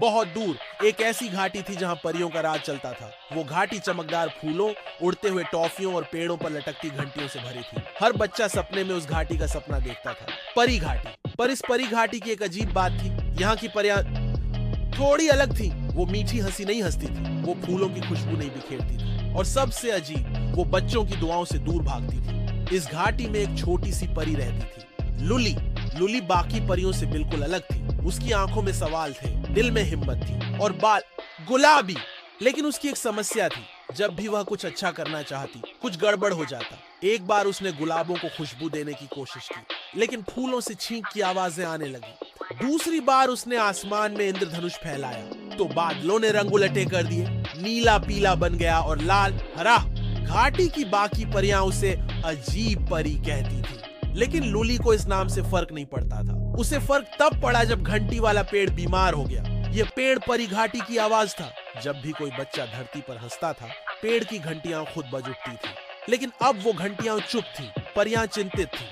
बहुत दूर एक ऐसी घाटी थी जहां परियों का राज चलता था। वो घाटी चमकदार फूलों, उड़ते हुए टॉफियों और पेड़ों पर लटकती घंटियों से भरी थी। हर बच्चा सपने में उस घाटी का सपना देखता था। परी घाटी। पर इस परी घाटी की एक अजीब बात थी। यहाँ की परियां थोड़ी अलग थी। वो मीठी हंसी नहीं हंसती थी, वो फूलों की खुशबू नहीं बिखेरती थी, और सबसे अजीब, वो बच्चों की दुआओं से दूर भागती थी। इस घाटी में एक छोटी सी परी रहती थी, लुली। लुली बाकी परियों से बिल्कुल अलग थी। उसकी आंखों में सवाल थे, दिल में हिम्मत थी, और बाल गुलाबी। लेकिन उसकी एक समस्या थी, जब भी वह कुछ अच्छा करना चाहती, कुछ गड़बड़ हो जाता। एक बार उसने गुलाबों को खुशबू देने की कोशिश की, लेकिन फूलों से छींक की आवाजें आने लगी। दूसरी बार उसने आसमान में इंद्रधनुष फैलाया, तो बादलों ने रंग उलटे कर दिए। नीला पीला बन गया और लाल हरा। घाटी की बाकी परियां उसे अजीब परी कहती थी, लेकिन लुली को इस नाम से फर्क नहीं पड़ता था। उसे फर्क तब पड़ा जब घंटी वाला पेड़ बीमार हो गया। यह पेड़ परी घाटी की आवाज था। जब भी कोई बच्चा धरती पर हंसता था, पेड़ की घंटियां खुद बज उठती थी। लेकिन अब वो घंटियां चुप थी, परियां चिंतित थी।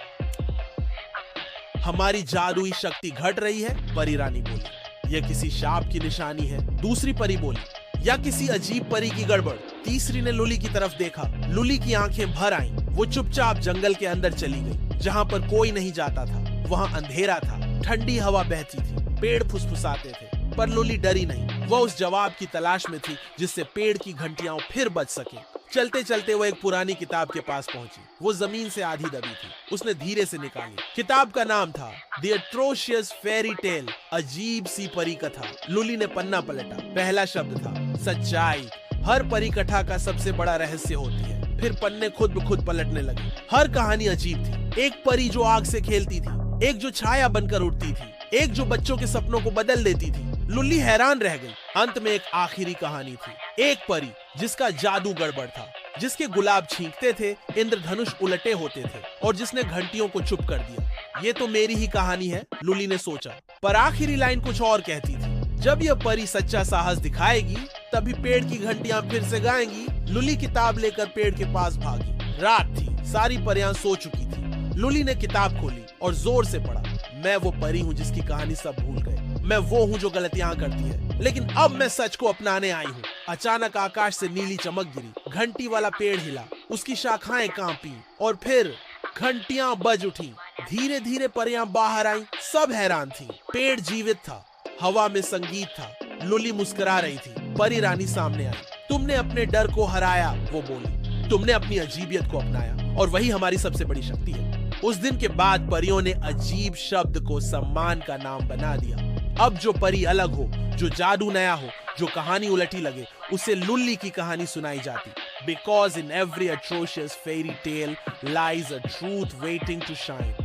हमारी जादुई शक्ति घट रही है, परी रानी बोली। यह किसी शाप की निशानी है, दूसरी परी बोली, या किसी अजीब परी की गड़बड़। तीसरी ने लुली की तरफ देखा। लुली की आंखें भर आईं। वो चुपचाप जंगल के अंदर चली गई, जहां पर कोई नहीं जाता था। वहां अंधेरा था, ठंडी हवा बहती थी, पेड़ फुसफुसाते थे, पर लुली डरी नहीं। वह उस जवाब की तलाश में थी जिससे पेड़ की घंटियां फिर बज सके। चलते चलते वो एक पुरानी किताब के पास पहुंची। वो जमीन से आधी दबी थी। उसने धीरे से निकाली। किताब का नाम था द एट्रोशियस फेरी टेल, अजीब सी परी कथा। लुली ने पन्ना पलटा। पहला शब्द था सच्चाई। हर परी कथा का सबसे बड़ा रहस्य होती है। फिर पन्ने खुद ब खुद पलटने लगे। हर कहानी अजीब थी। एक परी जो आग से खेलती थी, एक जो छाया बनकर उड़ती थी, एक जो बच्चों के सपनों को बदल देती थी। लुली हैरान रह गई। अंत में एक आखिरी कहानी थी। एक परी जिसका जादू गड़बड़ था, जिसके गुलाब छींकते थे, इंद्रधनुष उलटे होते थे, और जिसने घंटियों को चुप कर दिया। ये तो मेरी ही कहानी है, लुली ने सोचा। पर आखिरी लाइन कुछ और कहती थी। जब यह परी सच्चा साहस दिखाएगी, तभी पेड़ की घंटियां फिर से गाएंगी। लुली किताब लेकर पेड़ के पास भागी। रात थी, सारी परियां सो चुकी थी। लुली ने किताब खोली और जोर से पढ़ा। मैं वो परी हूँ जिसकी कहानी सब भूल गए। मैं वो हूँ जो गलतियां करती है, लेकिन अब मैं सच को अपनाने आई हूँ। अचानक आकाश से नीली चमक गिरी। घंटी वाला पेड़ हिला, उसकी शाखाएं कांपी, और फिर घंटियां बज उठी। धीरे धीरे परियां बाहर आईं। सब हैरान थी। पेड़ जीवित था, हवा में संगीत था। लुली मुस्कुरा रही थी। परी रानी सामने आई। तुमने अपने डर को हराया, वो बोली। तुमने अपनी अजीबियत को अपनाया, और वही हमारी सबसे बड़ी शक्ति है। उस दिन के बाद परियों ने अजीब शब्द को सम्मान का नाम बना दिया। अब जो परी अलग हो, जो जादू नया हो, जो कहानी उलटी लगे, उसे लुल्ली की कहानी सुनाई जाती। Because in every atrocious fairy tale lies a truth waiting to shine.